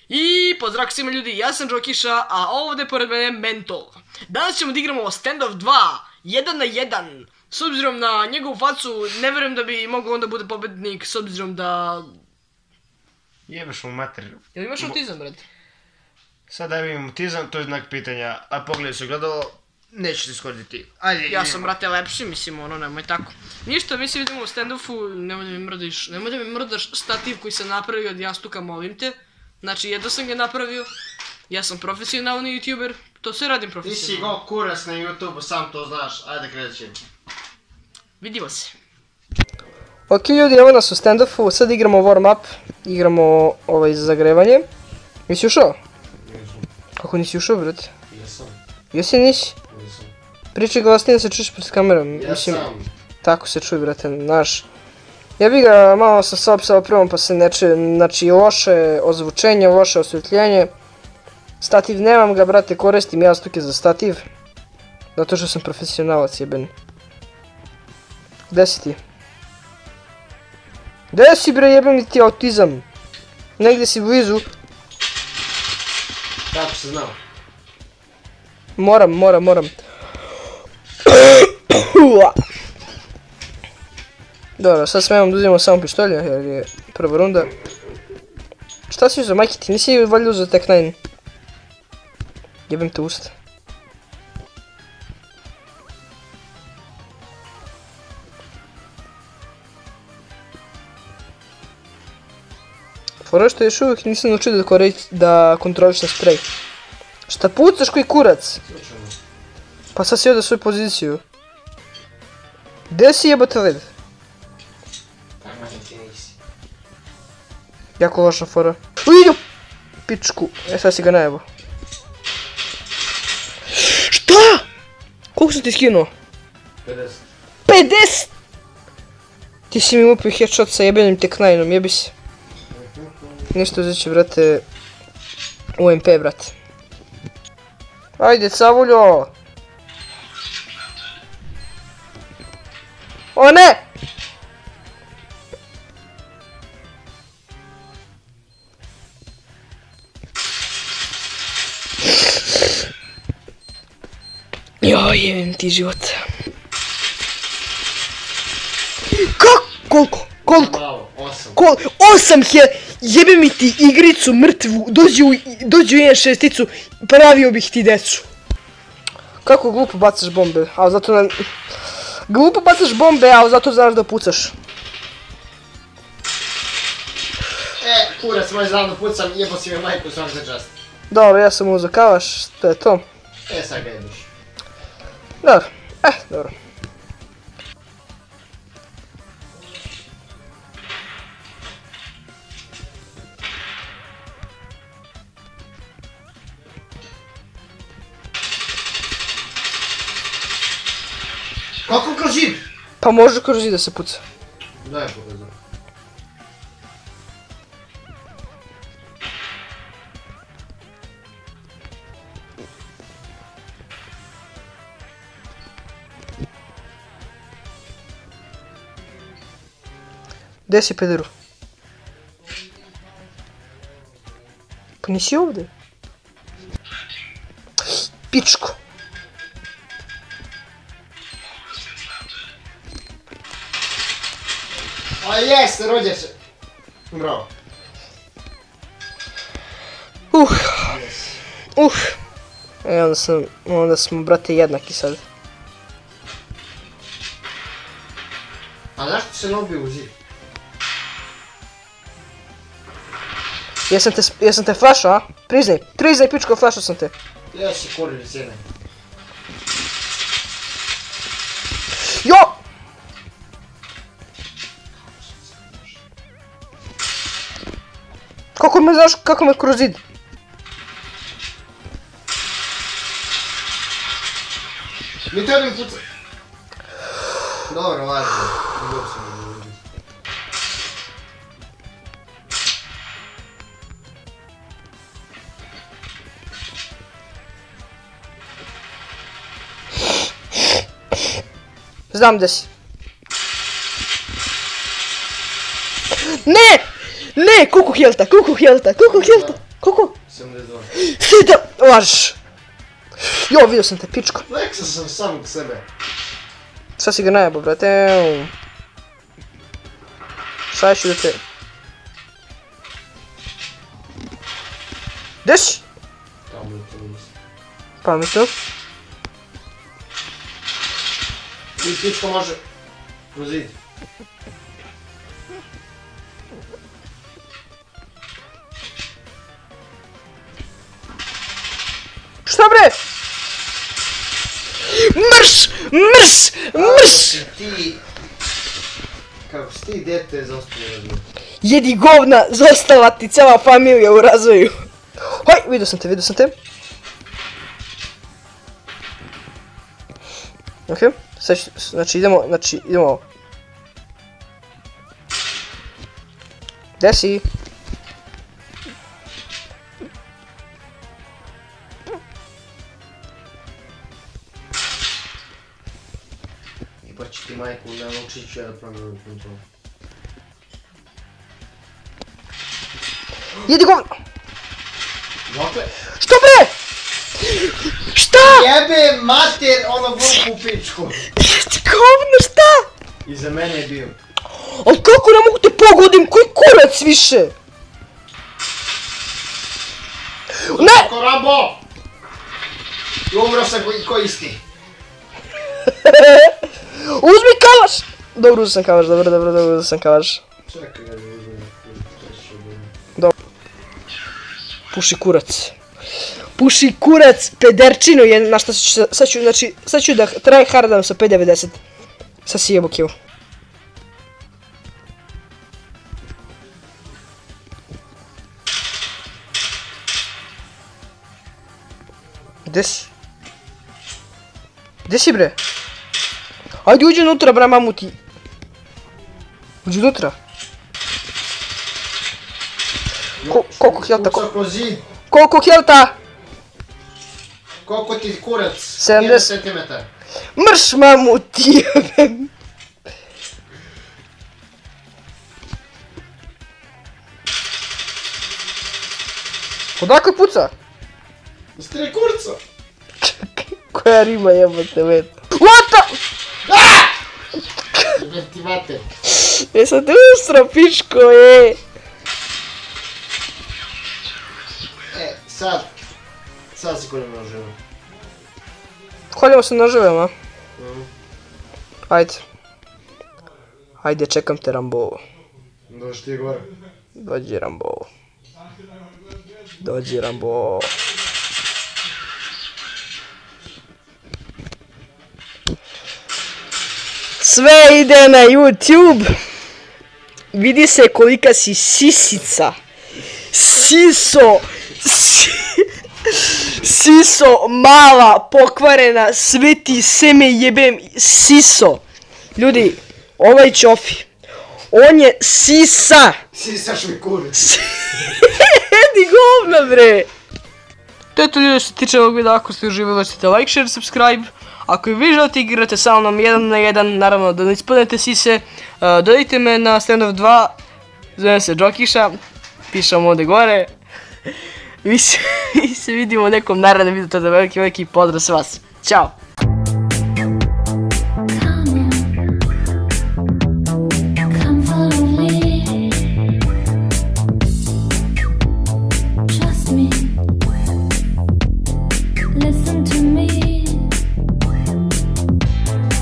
I pozdrav svima ljudi, ja sam Džokiša, a ovdje pored mene je Mentol. Danas ćemo da igramo Standoff 2, 1 na 1. S obzirom na njegovu facu, ne vjerujem da bi mogao onda bude pobednik, s obzirom da... Jebeš mu materiju. Jel imaš autizam, brad? Sad da imam autizam, to je znak pitanja, a pogledaj se gledalo, neće ti shoditi. Ajde, ja sam, brate, lepši, mislim, ono, nemoj tako. Ništa, mi se vidimo u Standoffu, nemoj da mi mrdaš stativ koji sam napravio od jastuka, molim te. Znači, jedno sam ga napravio, ja sam profesionalni youtuber, to sve radim profesionalno. Ti si go kurac na YouTube, sam to znaš, ajde krećem. Vidimo se. Ok ljudi, evo nas u Standoffu, sad igramo warm up, igramo zagrevanje. Nisi ušao? Jesam. Kako nisi ušao, brate? Jesam. Jesi, nisi? Jesam. Pričaj glasnije da se čuješ pred kamerom. Mislim, Jesam. tako se čuje, brate, naš. Ja bi ga malo sam se opsao prvom pa se ne čuje, znači loše ozvučenje, loše osvjetljenje. Stativ nemam ga, brate, koristim jastuke za stativ. Zato što sam profesionalac jeben. Gde si ti? Gde si bre, jebem ti autizam? Negdje si blizu. Kako se znao? Moram. Dobro, sad smijemo da uzimamo samo pištolje jer je prva runda. Šta si uzeo, majke ti, nisi valjda uzeo Tech 9? Jebem te usta. Fora što još uvijek nisam naučio da kontrolišem sprej. Šta pucaš koji kurac? Pa sad si ode svoju poziciju. Gdje si jebate led? Jako loša fora. Uidu! Pičku, sad si ga najebo. Šta? Koliko sam ti skinuo? 50. 50! Ti si mi upio headshot sa jebenim Tech 9-om, jebi se. Ništa uzet će, brate, UMP, brate. Ajde, cavuljo! O ne! Joj, jebim ti život. Koliko? Malo, 8 jebe mi ti igricu mrtvu, dođi u 1.6-icu, pravio bih ti decu. Kako glupo bacaš bombe, a zato Glupo bacaš bombe, a zato znaš da pucaš. Kurac, moj znam da pucam, jebo si me majku, svak za čast. Dobro, ja sam uzeo kavaš, to je to. Sad ga jediš. Dobro, dobro. Kako kroz zid? Pa može kroz zid da se puca. Daj pokazam. Gdje si, pederu? Pa nisi ovdje? Pičko. A jeste, rođeče. Bravo. Onda smo, brate, jednaki sad. A zašto se ne ubio u zid? Jesam te flašao, a? Priznaj pičko, flašao sam te. Jesi kurir cijene. Jo! Kako me kroz zid? Mi tebi pucaj. Dobro, važno. Znam gdje si. Ne! Ne! Kuku helta! Koliko? 72. Sedam! Lažeš! Jo, vidio sam te, pičko. Leksa sam samog sebe. Sad si ga najebo, brate. Sad ću da te... Gdje si? Tamo je to mislim. Pametno. I pičko može. Kroz zid. Šta bre? Mrš! Mrš! Mrš! Ti... Kako si ti dete zaostalo razvoju? Jedi govna, zostala ti cijela familija u razvoju. Hoj, vidio sam te, vidio sam te. Okej, sad ću, znači idemo. Gdje si? Pa će ti majku, da naučit ću ja da promijenim kontrolu. Jedi govna! Dokle? Što bre? Šta? Jebe mater, ono vuku u pičku. Jedi govna, šta? Iza mene je bio. Ali kako ne mogu te pogodim, koji kurac više? Ne! Ko Rambo! Umro sam ko isti. Uzmi kalaš! Dobro, uzmi sam kalaš, dobro, uzmi sam kalaš. Čekaj, ja da uzmem treći obojno. Dobro. Puši kurac. Puši kurac, pederčinu je, na šta sad ću da tryhardam sa 5.90. Sad si jebo kill. Gdje si? Gdje si bre? Ajde uđi unutra bra mamuti. Uđi unutra. Koliko helta? Kuca kroz zid. Koliko helta? Koliko ti kurac? 70 1 centimetar. Mrš mamuti. Odakle puca? Iz 3 kurca. Koja rima jebote vet. What the? Jebe ti mater. Jesam te ustro pičko je. Sad si koljemo noževa. Koljemo se noževima. Ajde. Ajde, čekam te Rambo. Dođi ti gore. Dođi Rambo. Dođi Rambo. Sve ide na YouTube. Vidi se kolika si sisica. Siso. Siso mala, pokvarena, sve ti seme jebem. Siso. Ljudi, ovaj Ćofi. On je sisa. Sisaš mi kurac. Jedi govna bre. To je to ljudi što se tiče ovog videa. Ako ste uživali, ostavite like, share, subscribe. Ako i vi želite igrate sa mnom 1 na 1, naravno da ne ispadnete sise, dodajte me na standoff 2, zovem se Džokiša, pišem ovdje gore. Mi se vidimo u nekom narednom videu, to je veliki pozdrav s vas. Ćao!